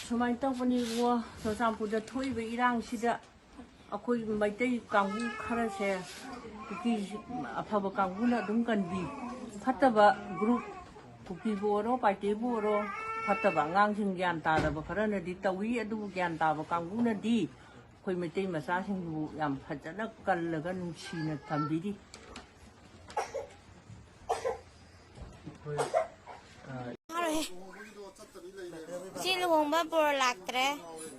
Sumai tawpani wo Churachandpurda thoiba irang sida akoi maitai kangbu khara se kuki afaba kangbu dum kanbi phataba group kuki boro party boro phataba ngang sing gyan ta da ba khara na di tawi adu gyan ta ba kangbu na di koi maitai masa sing bu yam phajana kallaga nuksina thambiri Si luhongba por laktre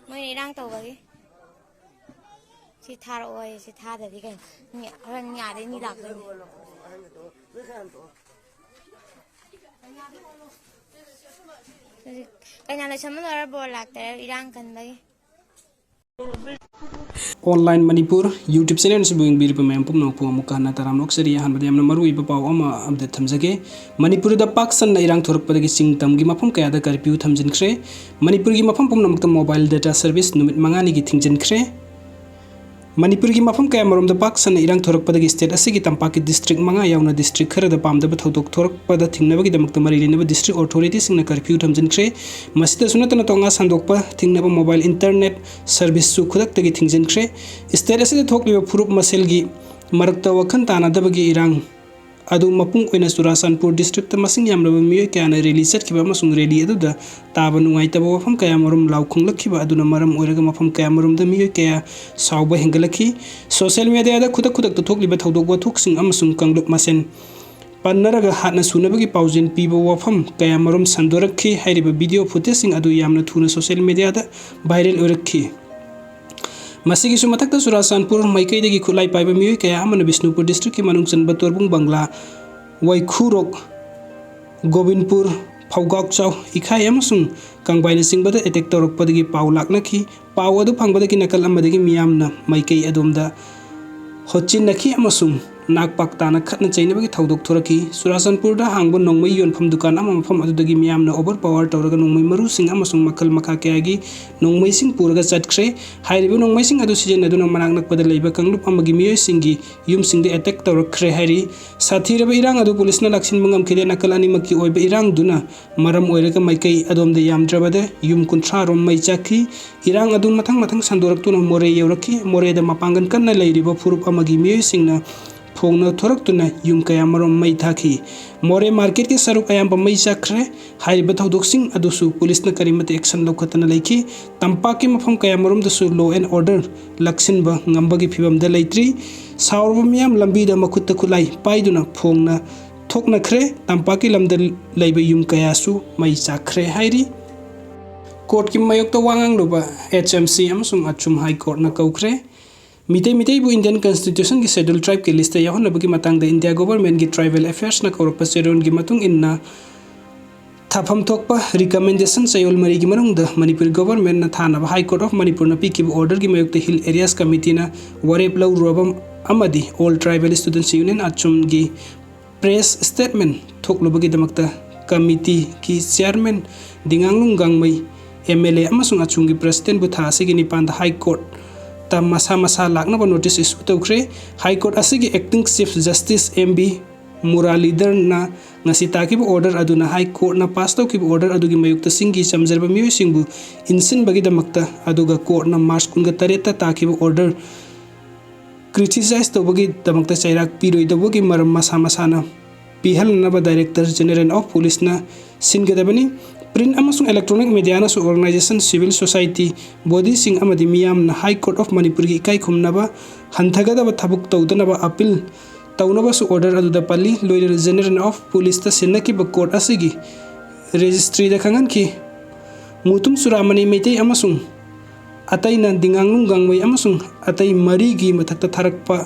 moi irang to bagi si thar oi si tha da di kan nya de ni lak de kanya la chaman or por laktre irang kan bagi Online Manipur YouTube channel se buing bir pemem pum nok pum mukana taram nok seri han badam na maru iba paw ama update thamjage Manipur da Pakistan na irang thorp padagi singtam gi mafum kaya da curfew thamjin khre Manipur gi mafum pum namta mobile data service numit mangani gi thingjin khre Manipur gi mafum kaya marom da Pakistan na irang thorp padagi state asigi tampaki district manga yauna district khara da pam da thodok thorp pada thingnaba gi damak tamari linaba district authority singna curfew thamjin khre masita sunatana tonga sandokpa thingnaba mobile internet service su khudak tagi thingjin khre state asida thokliba phurup masel gi marakta wakhan tana dabagi irang adu mapung oina Churachandpur district ta masing yamraba miyo kyana rally chatkiba masung rally adu da taba nungai taba wafam kaya marum laukhung lakhiba aduna maram oiraga mafam kaya marum da miyo kaya sauba hengalakhi social media da khudak ta thokliba thodok wa thoksing amasung kangluk masen pannaraga hatna sunabagi paujin piba wafam kaya marum sandorakhi hairiba video footage sing adu yamna thuna social media da viral oirakhi Masigi sumatak Churachandpur maikai dagi khulai paiba mioi kaya amana Bishnupur district ki manung chanba torbung bangla Waikhurok Gobindpur Phaugak Chau ikhai amasung kangbaina singbada attack torok padagi paw laknakhi paw adu phangbadagi nakal amadagi miyamna maikai adomda hochin nakhi amasung nakpak tana khatna chainabagi thodok thoraki Churachandpur da hangbo nongmai yonpham dukan ama mafam adudagi miyamna overpower tawraga nongmai maru sing amasung makal makha kayagi nongmai sing puraga chatkhre hairibu nongmai sing adu season aduna manak nakpada leiba kanglup amagi miyoi singi yum singde attack tawrakre hairi sathiraba irang adu police na laksin mangam khide nakal ani maki oiba irang duna maram oiraga maikai adomda yamdrabada yum kunthra rom mai chakhi irang adu mathang sandoraktuna more yeurakhi more da mapangan kanna leiriba phurup amagi miyoi singna phongna thoraktuna yum kaya marom mai thakhi more market ke saruk ayam mai chakre hairiba thodok-sing adusu police na karimate action lokhatana leikhi tampa ki mafam kaya marom dasu law and order laksin ba ngambagi phibam da leitri saurba miyam lambi da makutta khulai paiduna phongna thokna khre tampa ki lamda leiba yum kaya su mai chakre hairi court ki mayok to wangang loba HMC amsung achum high court na kaukre Mitai bu Indian Constitution ki scheduled tribe ke list ya hon bagi matang da India government ki tribal affairs na korok paseron gi matung inna thapam thokpa recommendation sayol mari gi marung da Manipur government na thana high court of Manipur na piki order gi mayuk hill areas committee na warep law robam amadi all tribal students union achum gi press statement thoklo bagi damakta committee ki chairman dinganglung gangmai MLA amasung achum gi president bu tha se gi nipan da high court ta masa lakna ba notice issue tawkre high court asigi acting chief justice MB Muralidhar na ngasi taki bu order aduna high court na pass taw ki order adugi mayukta singi chamjarba miyo singbu insin bagi damakta aduga court na march kunga tareta taki bu order criticize tawbagi damakta chairak piroi tawbagi maram masa na pihal na ba director general of police na singadabani print amasung electronic media na su organization civil society body sing amadi miyam na high court of Manipur gi kai khumnaba hanthagada ba thabuk tawdana ba appeal tawnaba su order adu da pali lawyer general of police ta sinaki ba court asigi registry da khangan ki mutum suramani meitei amasung atai na dinganglung gangwai amasung atai mari gi mathakta tharakpa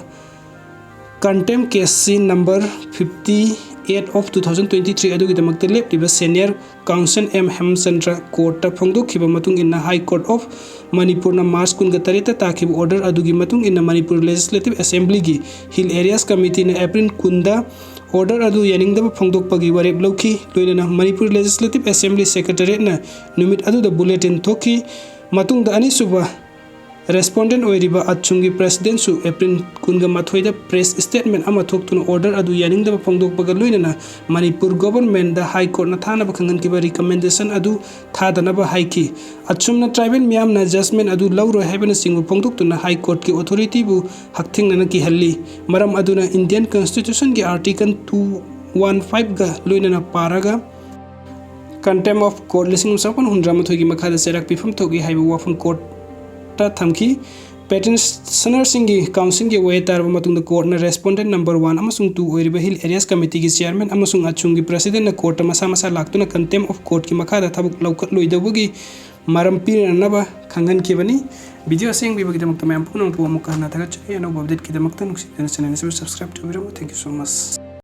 contempt case number 58 of 2023 adugi damakta leptiba senior counsel M Hemchandra court ta phongdokhiba matung inna high court of Manipur na march kunga tareta takhiba order adugi matung inna Manipur legislative assembly gi hill areas committee na April kunda order adu yaningdaba phongdokpagi warep lokhi loina Manipur legislative assembly secretariat na numit adu da bulletin thokhi matung da ani suba respondent ओइरिबा अचुंगी president सु April 28 press statement अमा थोक्तुना order अदु यानिंगदबा फोंदोकपगा लोइनना Manipur government दा हाई कोर्ट ना थानाबा खंगनकिबा रिकमेंडेशन अदु थादनबा हाइकी अचुमना ट्राइबल मियामना जजमेंट अदु लौरो हैबना सिंगु फोंदोकतुना हाई कोर्ट की अथॉरिटी बु हकथिंगना की हल्ली मरम अदुना इंडियन कॉन्स्टिट्यूशन की आर्टिकल 215 गा लोइनना पारागा कंटेम ऑफ कोर्ट लिसिंग सपन हुंद्रामथोई की मखादा सेराक पिफम थोगी हाइबा वाफम कोर्ट ता थमकी पेटिशनर सिंगी काउंसिल के वे तारबा मतुंग कोर्ट ना रेस्पोंडेंट नंबर 1 अमसुंग 2 ओइरिबा हिल एरियास कमिटी की चेयरमैन अमसुंग अचुंगी प्रेसिडेंट ना कोर्ट मसा मसा लाक्तुना कंटेम ऑफ कोर्ट की मखादा थबुक लौकत लोइदबगी मरम पीरनबा खंगन केबनी वीडियो सेंग बिबगिदमक तमयम पुनम पुमक हना थगत अनोब अपडेट किदमक तनुक्सिदन चैनल से सब्सक्राइब टुबिरम थैंक यू सो मच।